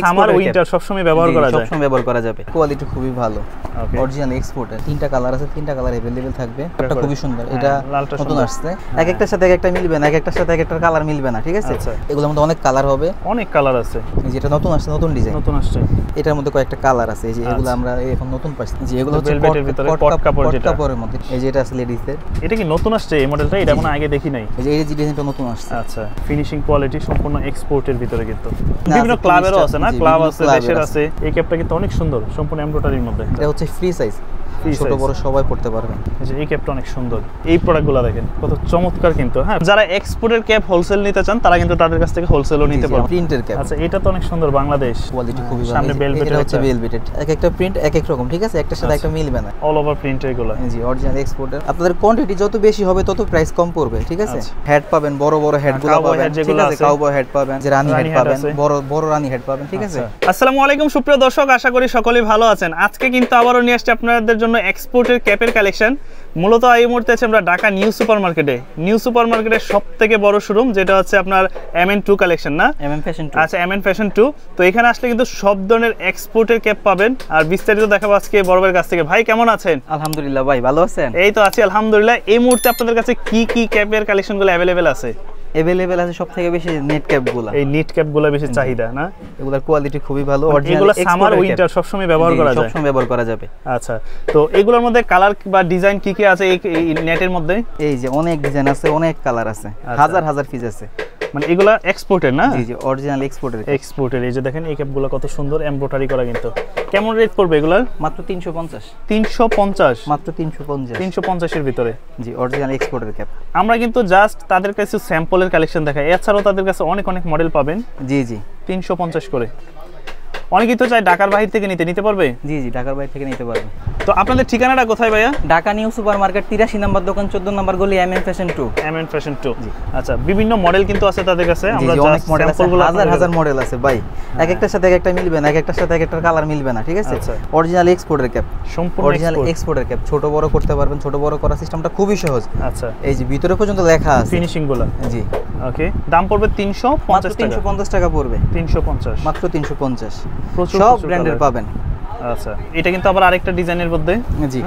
Summer winter সবসময় ব্যবহার করা যায়, সবসময় ব্যবহার করা যাবে। কোয়ালিটি খুবই ভালো, অরিজিনাল এক্সপোর্টের। তিনটা কালার আছে, তিনটা কালার अवेलेबल থাকবে। এটা খুবই সুন্দর, এটা নতুন আসছে। এক একটার সাথে এক একটা মিলবে না, এক একটার সাথে এক একটা কালার মিলবে না, ঠিক আছে? এগুলোর মধ্যে অনেক কালার হবে, অনেক কালার আছে। এই যে এটা নতুন আসছে, নতুন ডিজাইন নতুন আসছে। এটার মধ্যে কয়েকটা কালার আছে, এই যে এগুলো আমরা এখন নতুন পাচ্ছি। যে এগুলো হচ্ছে ভেলভেটের ভিতরে পট কাপড়ের মধ্যে। এই যে এটা আছে লেডিসের। এটা কি নতুন আসছে এই মডেলটা? এটা মনে আগে দেখি নাই। এই যে এই ডিজাইনটা নতুন আসছে। আচ্ছা, ফিনিশিং কোয়ালিটি সম্পূর্ণ এক্সপোর্টের ভিতরে কিন্তু বিভিন্ন ক্লাবেরও আছে না, ক্লাব আছে, দেশের আছে। এই ক্যাপটা কিন্তু অনেক সুন্দর, সম্পূর্ণ এমব্রয়ডারির মধ্যে। এটা হচ্ছে ফ্রি সাইজ, ছোট বড় সবাই পড়তে পারবে। এই ক্যাপটা অনেক সুন্দর। এই প্রোডাক্টগুলো দেখেন কত চমৎকার কিন্তু। হ্যাঁ, যারা এক্সপোর্টের ক্যাপ হোলসেল নিতে চান তারা কিন্তু তাদের কাছ থেকে হোলসেলও নিতে পারবে। প্রিন্টের ক্যাপ। আচ্ছা, এটা তো অনেক সুন্দর, বাংলাদেশ। কোয়ালিটি খুবই ভালো। সামনে ভেলভেটের, এটা হচ্ছে ভেলভেটেড। এক একটা প্রিন্ট এক এক রকম, ঠিক আছে? একটার সাথে একটা মিলবে না। অল ওভার প্রিন্ট এগুলো। জি, অরিজিনাল এক্সপোর্টের। আপনাদের কোয়ান্টিটি যত বেশি হবে তত প্রাইস কম পড়বে, ঠিক আছে? হেড পাবেন, বড় বড় হেডগুলো পাবেন, ঠিক আছে? কাউবয় হেড পাবেন, যে রানী হেড পাবেন, বড় বড় রানী হেড পাবেন, ঠিক আছে? আসসালামু আলাইকুম সুপ্রিয় দর্শক, আশা করি সকলেই ভালো আছেন। আজকে কিন্তু আবারও নিয়ে আসছি আপনাদের জন্য এক্সপোর্টের ক্যাপের কালেকশন। মূলত এই মুহূর্তে আছে আমরা ঢাকা নিউ সুপার মার্কেটে। নিউ সুপার মার্কেটের সবথেকে বড় শোরুম, যেটা হচ্ছে আপনার MN2 কালেকশন, না? MN fashion 2। আচ্ছা, MN ফ্যাশন 2। তো এখানে আসলে কিন্তু সব ধরনের এক্সপোর্টের ক্যাপ পাবেন। আর বিস্তারিত দেখাবো আজকে বড় ভাইয়ের কাছ থেকে। ভাই কেমন আছেন? আলহামদুলিল্লাহ ভাই, ভালো আছেন? এই তো আছি আলহামদুলিল্লাহ। এই মুহূর্তে আপনাদের কাছে কি কি ক্যাপের কালেকশনগুলো अवेलेबल আছে? अवेलेबल আছে সবথেকে বেশি নেট ক্যাপগুলো। এই নেট ক্যাপগুলো বেশি চাহিদা, না? এগুলোর কোয়ালিটি খুবই ভালো, অরিজিনাল। এগুলো সামার উইন্টার সবসময় ব্যবহার করা যায়, সবসময় ব্যবহার করা যাবে। আচ্ছা, তো এগুলোর মধ্যে কালার বা ডিজাইন কি কি আছে এই নেটের মধ্যে? এই যে অনেক ডিজাইন আছে, অনেক কালার আছে, হাজার হাজার পিস আছে। মানে এগুলা এক্সপোর্টের, না? জি জি, অরিজিনাল এক্সপোর্টের। এক্সপোর্টের। এই যে দেখেন এই ক্যাপগুলো কত সুন্দর এমব্রয়ডারি করা কিন্তু। কেমন রেট পড়বে এগুলার? মাত্র 350। 350? মাত্র 350। 350 এর ভিতরে। জি, অরিজিনাল এক্সপোর্টের ক্যাপ। আমরা কিন্তু জাস্ট তাদের কাছে স্যাম্পলের কালেকশন দেখাই, এছাড়াও তাদের কাছে অনেক অনেক মডেল পাবেন। জি জি, 350 করে। অনেকেই তো চায় ঢাকার বাইরে থেকে নিতে পারবে? জি জি, ঢাকার বাইরে থেকে নিতে পারবে। তো আপনাদের ঠিকানাটা কোথায় ভাইয়া? ঢাকা নিউ সুপার মার্কেট, 83 নম্বর দোকান, 14 নম্বর গলি, MN ফ্যাশন 2। MN fashion 2। আচ্ছা, বিভিন্ন মডেল কিন্তু আছে তাদের কাছে। আমরা অনেক মডেল আছে, হাজার হাজার মডেল আছে ভাই। এক একটার সাথে এক একটা মিলবে না, এক একটার সাথে এক একটা কালার মিলবে না, ঠিক আছে? অরিজিনাল এক্সপোর্টের ক্যাপ, সম্পূর্ণ অরিজিনাল এক্সপোর্টের ক্যাপ। ছোট বড় করতে পারবেন, ছোট বড় করার সিস্টেমটা খুবই সহজ। আচ্ছা, এই যে ভিতরে পর্যন্ত লেখা আছে ফিনিশিং গুলো। জি, ওকে। দাম পড়বে 350 টাকা। 350 টাকা পড়বে। 350 মাত্র 350। প্রচুর সব ব্র্যান্ডের পাবেন। আচ্ছা, এটা কিন্তু আবার আরেকটা ডিজাইনের মধ্যে। জি,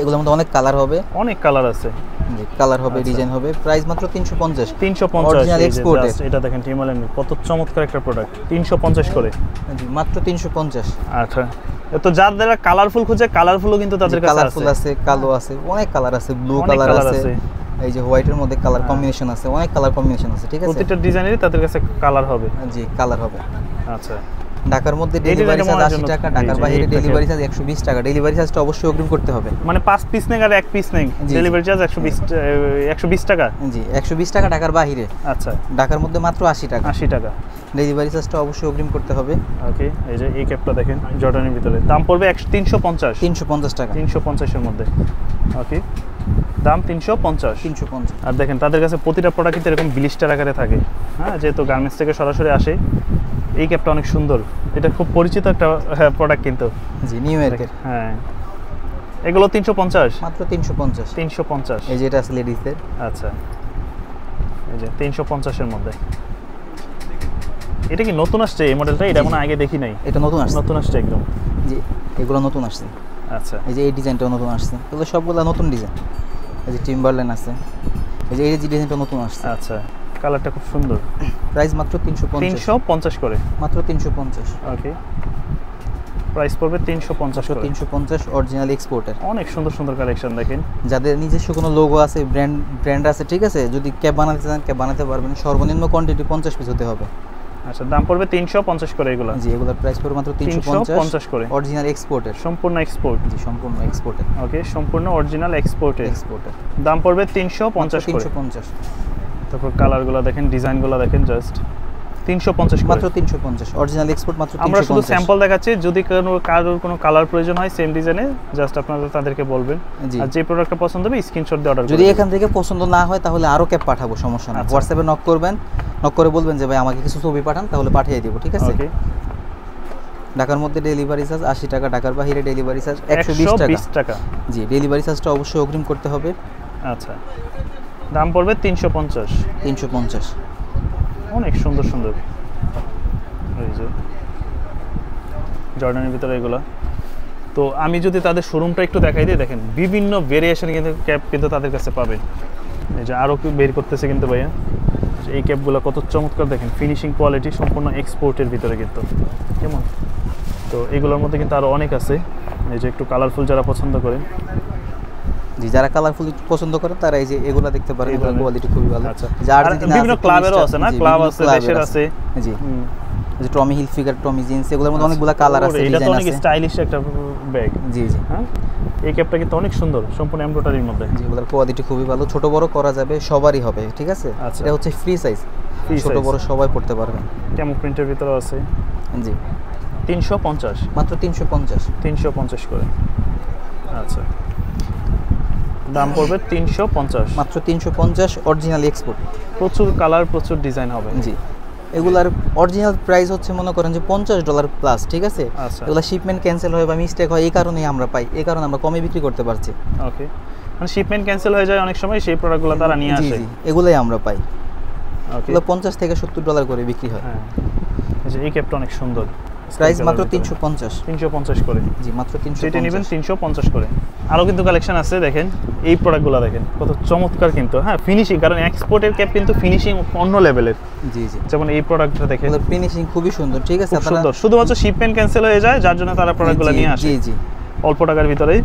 এগুলোর মধ্যে অনেক কালার হবে, অনেক কালার আছে। জি, কালার হবে, ডিজাইন হবে। প্রাইস মাত্র 350। 350 অরিজিনাল এক্সপোর্টের। এটা দেখেন হিমালয়ান, কত চমৎকার একটা প্রোডাক্ট। 350 করে। জি, মাত্র 350। আচ্ছা, তো যাদের কালারফুল খুঁজে, কালারফুলও কিন্তু তাদের কাছে আছে। কালারফুল আছে, কালো আছে, অনেক কালার আছে, ব্লু কালার আছে। এই যে হোয়াইটের মধ্যে কালার কম্বিনেশন আছে, অনেক কালার কম্বিনেশন আছে, ঠিক আছে? প্রত্যেকটা ডিজাইনেরই তাদের কাছে কালার হবে। জি, কালার হবে। আচ্ছা, ঢাকার মধ্যে ডেলিভারি চার্জ 80 টাকা, ঢাকার বাইরে ডেলিভারি চার্জ 120 টাকা। ডেলিভারি চার্জটা অবশ্যই অগ্রিম করতে হবে। মানে 5 পিস নেন আর 1 পিস নেন, ডেলিভারি চার্জ 120 টাকা। জি, 120 টাকা ঢাকার বাইরে। আচ্ছা, ঢাকার মধ্যে মাত্র 80 টাকা। 80 টাকা। ডেলিভারি চার্জটা অবশ্যই অগ্রিম করতে হবে। ওকে। এই যে এই ক্যাপটা দেখেন জর্ডানের ভিতরে, দাম পড়বে 350। 350 টাকা। 350 এর মধ্যে। ওকে, দাম 350। 350। আর দেখেন তাদের কাছে প্রতিটা প্রোডাক্ট কিন্তু এরকম ব্লিস্টার আকারে থাকে। হ্যাঁ, যেহেতু গার্মেন্টস থেকে সরাসরি আসে। এই ক্যাপটা অনেক সুন্দর, এটা খুব পরিচিত একটা প্রোডাক্ট কিন্তু। জি, নিউ ইয়র্কের। হ্যাঁ, এগুলো 350। মাত্র 350। 350। এই যে এটা আছে লেডিসের। আচ্ছা, এই যে 350 এর মধ্যে। এটা কি নতুন আসছে এই মডেলটা? এটা মনে আগে দেখি নাই। এটা নতুন আসছে। নতুন আসছে একদম। জি, এগুলো নতুন আসছে। আচ্ছা, এই যে এই ডিজাইনটাও নতুন আসছে। এগুলো সবগুলো নতুন ডিজাইন। এই যে টিম্বারল্যান্ড আছে। এই যে এই ডিজাইনটা নতুন আসছে। আচ্ছা, কালারটা খুব সুন্দর। প্রাইস মাত্র 350। 350 করে। মাত্র 350। ওকে, প্রাইস পড়বে 350 করে। 350 অরিজিনাল এক্সপোর্টের। অনেক সুন্দর সুন্দর কালেকশন দেখেন। যাদের নিজস্ব কোনো লোগো আছে, ব্র্যান্ড আছে, ঠিক আছে? যদি ক্যাপ বানাতে চান ক্যাপ বানাতে পারবেন। সর্বনিম্ন কোয়ান্টিটি 50 পিস হতে হবে। আচ্ছা, দাম পড়বে 350 করে এগুলো। জি, এগুলোর প্রাইস পড়বে মাত্র 350 করে। অরিজিনাল এক্সপোর্টের। সম্পূর্ণ এক্সপোর্ট। জি, সম্পূর্ণ এক্সপোর্টের। ওকে, সম্পূর্ণ অরিজিনাল এক্সপোর্টের। দাম পড়বে 350 করে। 350। তারপর কালারগুলো দেখেন, ডিজাইনগুলো দেখেন, জাস্ট 350 করে। মাত্র 350 অরিজিনাল এক্সপোর্ট। মাত্র 350। আমরা শুধু স্যাম্পল দেখাচ্ছি, যদি কারোর কোনো কালার প্রয়োজন হয় সেম ডিজাইনে, জাস্ট আপনারা তাদেরকে বলবেন। আর যে প্রোডাক্টটা পছন্দ হবে স্ক্রিনশট দিয়ে অর্ডার করবেন। যদি এখান থেকে পছন্দ না হয় তাহলে আরো ক্যাপ পাঠাবো, সমস্যা না। হোয়াটসঅ্যাপে নক করবেন, নক করে বলবেন যে ভাই আমাকে কিছু ছবি পাঠান, তাহলে পাঠিয়ে দেব, ঠিক আছে? ওকে। ঢাকার মধ্যে ডেলিভারি চার্জ 80 টাকা, ঢাকার বাইরে ডেলিভারি চার্জ 120 টাকা। জি, ডেলিভারি চার্জটা অবশ্যই অগ্রিম করতে হবে। আচ্ছা, দাম পড়বে 350। 350। অনেক সুন্দর সুন্দর। এই যে যে জর্ডানের ভিতরে এগুলো। তো আমি যদি তাদের শোরুমটা একটু দেখাই দিই, দেখেন বিভিন্ন ভেরিয়েশন কিন্তু ক্যাপ কিন্তু তাদের কাছে পাবেন। এই যে আরও বের করতেছে কিন্তু ভাইয়া, এই ক্যাপগুলো কত চমৎকার, দেখেন ফিনিশিং কোয়ালিটি সম্পূর্ণ এক্সপোর্টের ভিতরে কিন্তু কেমন। তো এগুলোর মধ্যে কিন্তু আরও অনেক আছে, এই যে একটু কালারফুল যারা পছন্দ করেন, জি যারা কালারফুল পছন্দ করে তারা এই যে এগুলা দেখতে পারেন, এগুলোর কোয়ালিটি খুবই ভালো। আচ্ছা, আর বিভিন্ন ক্লাবেরও আছে না, ক্লাব আছে, দেশের আছে। জি যে টমি হিলফিগার, টমি জিন্স, এগুলোর মধ্যে অনেকগুলা কালার আছে, ডিজাইন আছে। এটা তো অনেক স্টাইলিশ একটা ব্যাগ। জি জি হ্যাঁ, এই ক্যাপটা কিন্তু অনেক সুন্দর, সম্পূর্ণ এমব্রয়ডারির মধ্যে। জি এগুলোর কোয়ালিটি খুবই ভালো, ছোট বড় করা যাবে, সবারই হবে, ঠিক আছে। এটা হচ্ছে ফ্রি সাইজ, ছোট বড় সবাই পড়তে পারবে। কেমন প্রিন্টের ভিতরে আছে। জি 350, মাত্র 350 করে। আচ্ছা, দাম পড়বে 350, মাত্র 350, অরিজিনাল এক্সপোর্ট। প্রচুর কালার, প্রচুর ডিজাইন হবে। জি এগুলার অরিজিনাল প্রাইস হচ্ছে মনে করেন যে $50 প্লাস, ঠিক আছে। আচ্ছা, এগুলা শিপমেন্ট ক্যান্সেল হয় বা মিস্টেক হয়, এই কারণেই আমরা পাই, এই কারণে আমরা কমে বিক্রি করতে পারছি। ওকে, মানে শিপমেন্ট ক্যান্সেল হয়ে যায় অনেক সময়, সেই প্রোডাক্টগুলো তারা নিয়ে আসে। জি এগুলাই আমরা পাই। ওকে, এগুলো $50 থেকে $70 করে বিক্রি হয়। হ্যাঁ, এই ক্যাপটা অনেক সুন্দর, প্রাইস মাত্র 350 করে। জি মাত্র 350, যেটা নেবেন 350 করে। আরও কিন্তু কালেকশন আছে, দেখেন এই প্রোডাক্টগুলো দেখেন কত চমৎকার কিন্তু। হ্যাঁ, ফিনিশিং, কারণ এক্সপোর্টের ক্যাপ কিন্তু ফিনিশিং অন্য লেভেলের। জি জি যেমন এই প্রোডাক্টটা দেখেন, ফিনিশিং খুবই সুন্দর, ঠিক আছে। সুন্দর, শুধুমাত্র শিপমেন্ট ক্যান্সেল হয়ে যায়, যার জন্য তারা প্রোডাক্টগুলো নিয়ে আসে। জি জি অল্প টাকার ভিতরে।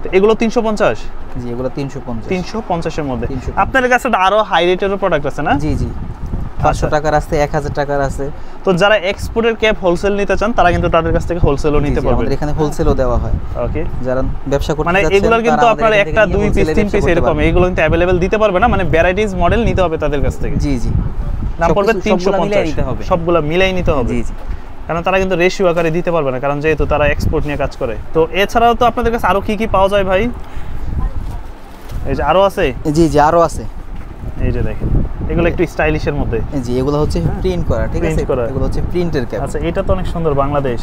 তো এগুলো 350। জি এগুলো 350 এর মধ্যে। আপনাদের কাছে আরো হাই রেটেরও প্রোডাক্ট আছে না? জি জি 500 টাকার আছে, 1000 টাকার আছে। তো যারা এক্সপোর্টের ক্যাপ হোলসেল নিতে চান তারা কিন্তু তাদের কাছ থেকে হোলসেলও নিতে পারবে। আমাদের এখানে হোলসেলও দেওয়া হয়। ওকে, যারা ব্যবসা করতে মানে যাচ্ছেন এগুলোর কিন্তু আপনারা একটা 2 পিস 3 পিস এরকম এগুলো কিন্তু अवेलेबल দিতে পারবে না, মানে ভ্যারাইটিস মডেল নিতে হবে তাদের কাছ থেকে। জি জি দাম পড়বে 350, নিতে হবে, সবগুলা মিলাই নিতে হবে। জি জি কারণ তারা কিন্তু রেশিও আকারে দিতে পারবে না, কারণ যেহেতু তারা এক্সপোর্ট নিয়ে কাজ করে। তো এছাড়াও তো আপনাদের কাছে আরো কি কি পাওয়া যায় ভাই? এই যে আরো আছে। জি জি আরো আছে, এই যে দেখেন এগুলো একটু স্টাইলিশের মধ্যে। জি এগুলো হচ্ছে প্রিন্ট করা, ঠিক আছে। এগুলো হচ্ছে প্রিন্টের ক্যাপ। আচ্ছা, এটা তো অনেক সুন্দর। বাংলাদেশ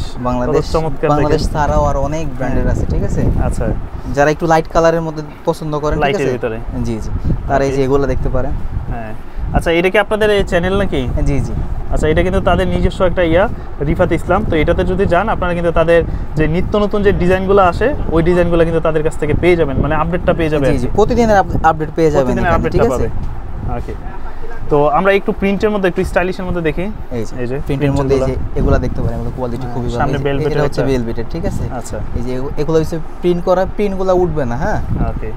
চমৎকার, বাংলাদেশ ছাড়াও আর অনেক ব্র্যান্ডের আছে, ঠিক আছে। আচ্ছা, যারা একটু লাইট কালারের মধ্যে পছন্দ করেন, লাইটের ভিতরে, জি জি তারা এই যে এগুলো দেখতে পারেন। হ্যাঁ, আচ্ছা, এটা কি আপনাদের এই চ্যানেল নাকি? জি জি আচ্ছা, এটা কিন্তু তাদের নিজস্ব একটা রিফাত ইসলাম। তো এটাতে যদি যান আপনারা কিন্তু তাদের যে নিত্য নতুন যে ডিজাইনগুলো আসে ওই ডিজাইনগুলো কিন্তু তাদের কাছ থেকে পেয়ে যাবেন, মানে আপডেটটা পেয়ে যাবেন। জি জি প্রতিদিনের আপডেট পেয়ে যাবেন, ঠিক আছে। ওকে, তো আমরা একটু প্রিন্টের মধ্যে, একটু স্টাইলিশের মধ্যে দেখি। এই যে প্রিন্টের মধ্যে এই যে এগুলা দেখতে পারেন, এগুলো কোয়ালিটি খুবই ভালো। সামনে ভেলভেট, এটা হচ্ছে ভেলভেটের, ঠিক আছে। আচ্ছা, এই যে এগুলো হচ্ছে প্রিন্ট করা, প্রিন্টগুলো উঠবে না। হ্যাঁ, ওকে,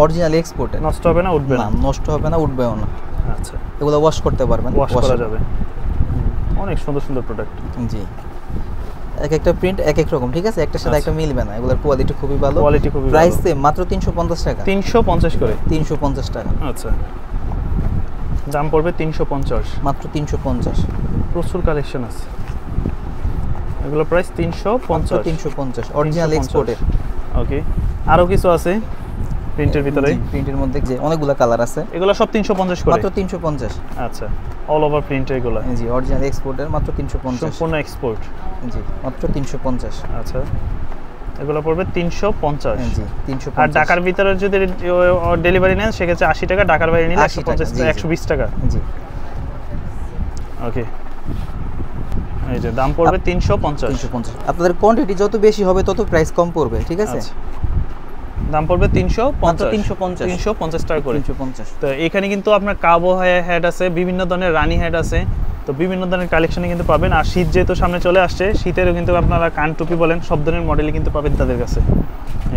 অরিজিনাল এক্সপোর্টের, নষ্ট হবে না, উঠবে না, নষ্ট হবে না, উঠবেও না। আচ্ছা, এগুলো ওয়াশ করতে পারবেন, ওয়াশ করা যাবে। অনেক সুন্দর সুন্দর প্রোডাক্ট। জি এক একটা প্রিন্ট এক এক রকম, ঠিক আছে। একটার সাথে একটা মিলবে না। এগুলোর কোয়ালিটি খুবই ভালো, কোয়ালিটি খুবই ভালো। প্রাইস মাত্র 350 টাকা, 350 করে, 350 টাকা। আচ্ছা, দাম পড়বে 350, মাত্র 350। প্রচুর কালেকশন আছে। এগুলো প্রাইস 350, অরিজিনাল এক্সপোর্টের। ওকে, আরো কিছু আছে প্রিন্টের ভিতরে, প্রিন্টের মধ্যে যে অনেকগুলো কালার আছে। এগুলো সব 350 করে, মাত্র 350। আচ্ছা, অল ওভার প্রিন্ট এগুলো। জি অরিজিনাল এক্সপোর্টের, মাত্র 350, সম্পূর্ণ এক্সপোর্ট। জি মাত্র 350। আচ্ছা, এগুলো পড়বে 350। জি 350। আর ঢাকার ভিতরে যদি ডেলিভারি নেন সেক্ষেত্রে 80 টাকা, ঢাকার বাইরে নিলে 120 টাকা। জি ওকে, এই যে দাম পড়বে 350। আপনাদের কোয়ান্টিটি যত বেশি হবে তত প্রাইস কম পড়বে, ঠিক আছে। দাম পড়বে 350 টাকা করে। 350। তো এখানে কিন্তু আপনার কাবো হেড আছে, বিভিন্ন ধরনের রানী হেড আছে। তো বিভিন্ন ধরনের কালেকশনে কিন্তু পাবেন। আর শীত যেহেতু সামনে চলে আসছে, শীতেরও কিন্তু আপনারা কান টুপি বলেন সব ধরনের মডেলই কিন্তু পাবেন তাদের কাছে।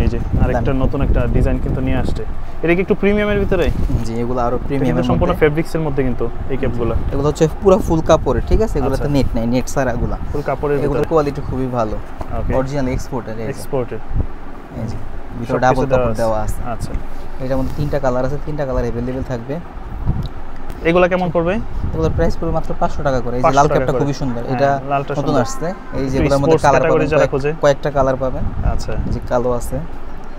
এই যে আরেকটা নতুন একটা ডিজাইন কিন্তু নিয়ে আসছে। এটা কি একটু প্রিমিয়ামের ভিতরে? জি এগুলো আরো প্রিমিয়াম, সম্পূর্ণ ফেব্রিক্সের মধ্যে কিন্তু এই ক্যাপগুলো। এগুলো হচ্ছে পুরো ফুল কাপড়ের, ঠিক আছে। এগুলোতে নেট নাই, নেট ছাড়া এগুলো ফুল কাপড়ের। এগুলোর কোয়ালিটি খুবই ভালো, ওকে, অরিজিনাল এক্সপোর্টের। এই যে ভিতরে ডাবল কাপড় দেওয়া আছে। আচ্ছা, এটার মধ্যে 3টা কালার আছে, 3টা কালার अवेलेबल থাকবে। এগুলা কেমন পড়বে? এগুলোর প্রাইস পড়বে মাত্র 500 টাকা করে। এই যে লাল ক্যাপটা খুবই সুন্দর, এটা নতুন আসছে। এই যে এগুলোর মধ্যে কালার পাবেন, কয়েকটা কালার পাবেন। আচ্ছা, যে কালো আছে।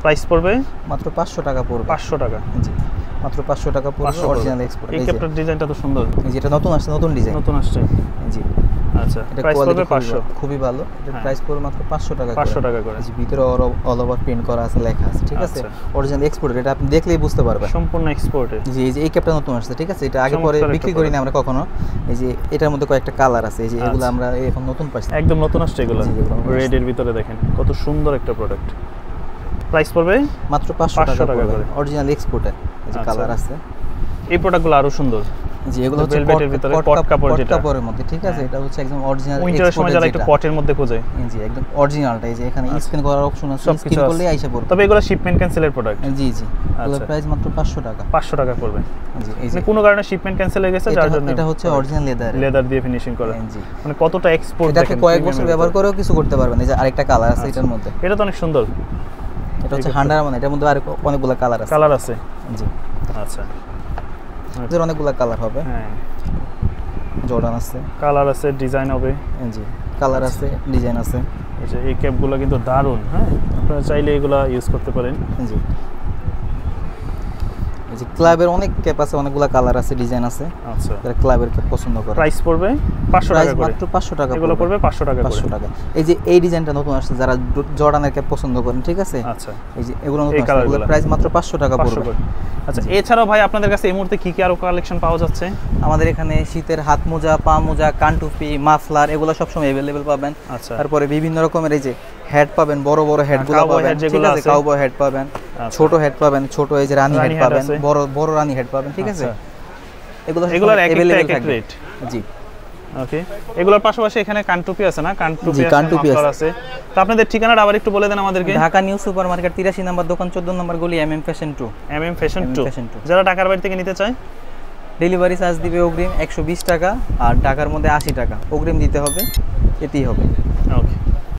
প্রাইস পড়বে মাত্র 500 টাকা পড়বে। 500 টাকা, জি মাত্র 500 টাকা পড়বে, অরিজিনাল এক্সপোর্ট। এই ক্যাপটার ডিজাইনটা তো সুন্দর। এই যে এটা নতুন আসছে, নতুন ডিজাইন, নতুন আসছে। জি আচ্ছা, এটা প্রাইস কোয়ালিটি পড়বে 500, খুবই ভালো। এটা প্রাইস পড়বে মাত্র 500 টাকা করে। 500 টাকা করে। এই যে ভিতরে অল ওভার প্রিন্ট করা আছে, লেখা আছে, ঠিক আছে? অরিজিনাল এক্সপোর্টেড, এটা আপনি দেখলেই বুঝতে পারবেন সম্পূর্ণ এক্সপোর্টেড। জি, এই যে এই ক্যাপটা নতুন আসছে, ঠিক আছে? এটা আগে পরে বিক্রি করি না আমরা কখনো। এই যে এটার মধ্যে কয়েকটা কালার আছে, এই যে এগুলো আমরা এখন নতুন পাচ্ছি, একদম নতুন আসছে এগুলো। রেড এর ভিতরে দেখেন কত সুন্দর একটা প্রোডাক্ট। প্রাইস পড়বে মাত্র 500 টাকা করে, অরিজিনাল এক্সপোর্টেড। এই যে কালার আছে, এই প্রোডাক্টগুলো আরো সুন্দর। জি, এগুলো হচ্ছে ভেলভেটের ভিতরে কট কাপড়, যেটা কাপড়ের মধ্যে, ঠিক আছে? এটা হচ্ছে একদম অরিজিনাল উইন্টারের সময় যারা একটু কটের মধ্যে খোঁজে, জি একদম অরিজিনালটা। এই যে এখানে স্ক্যান করার অপশন আছে, স্ক্যান করলেই আইসা পড়বে। তবে এগুলো শিপমেন্ট ক্যান্সেলের প্রোডাক্ট। জি জি, এগুলোর প্রাইস মাত্র 500 টাকা। 500 টাকা পড়বে। জি, এই যে কোনো কারণে শিপমেন্ট ক্যান্সেল হয়ে গেছে, যার জন্য এটা হচ্ছে অরিজিনাল লেদার দিয়ে ফিনিশিং করা। জি, মানে কতটা এক্সপোর্ট, এটাকে কয়েক বছর ব্যবহার করেও কিছু করতে পারবেন। এই যে আরেকটা কালার আছে এটার মধ্যে, এটা তো অনেক সুন্দর। এটা হচ্ছে 100 মানে, এটার মধ্যে আর অনেকগুলো কালার আছে। জি, আচ্ছা, এর অনেকগুলো কালার হবে। হ্যাঁ, জর্ডান আছে, কালার আছে, ডিজাইন হবে। জি, কালার আছে, ডিজাইন আছে। এই যে এই ক্যাপগুলো কিন্তু দারুণ। হ্যাঁ, আপনারা চাইলে এগুলো ইউজ করতে পারেন। জি, এই যে ক্লাবের অনেক ক্যাপ আছে, অনেকগুলো কালার আছে, ডিজাইন আছে। আচ্ছা, যারা ক্লাবের ক্যাপ পছন্দ করে। প্রাইস পড়বে 500 টাকা করে, মাত্র 500 টাকা। এগুলো পড়বে 500 টাকা করে। 500 টাকা। এই যে এই ডিজাইনটা নতুন আসছে, যারা জর্ডানের ক্যাপ পছন্দ করেন, ঠিক আছে? আচ্ছা, এই যে এগুলো নতুন আসছে, এগুলোর প্রাইস মাত্র 500 টাকা পড়বে। আচ্ছা, এছাড়াও ভাই আপনাদের কাছে এই মুহূর্তে কি কি আরো কালেকশন পাওয়া যাচ্ছে? আমাদের এখানে শীতের হাত মোজা, পা মোজা, কান টুপি, মাফলার, এগুলো সবসময় अवेलेबल পাবেন। আচ্ছা, তারপরে বিভিন্ন রকমের এই যে হেড পাবেন, বড় বড় হেডগুলো পাবেন, ঠিক আছে? কাউবয় হেড পাবেন, ছোট হেড পাবেন, ছোট এই যে রানী হেড পাবেন, বড় রানী হেড পাবেন, ঠিক আছে? এগুলোর अवेलेबल থাকবে। জি, ওকে। এগুলোর পাশাপাশি এখানে কানটুপি আছে না? কানটুপি আছে। তো আপনাদের ঠিকানাটা আবার একটু বলে দেন আমাদেরকে। ঢাকা নিউ সুপার মার্কেট 83 নম্বর দোকান, 14 নম্বর গলি, এমএম ফ্যাশন 2। MM fashion 2। যারা ঢাকার বাইরে থেকে নিতে চায়, ডেলিভারি চার্জ দিবে অগ্রিম 120 টাকা, আর ঢাকার মধ্যে 80 টাকা অগ্রিম দিতে হবে, এতেই হবে। ওকে।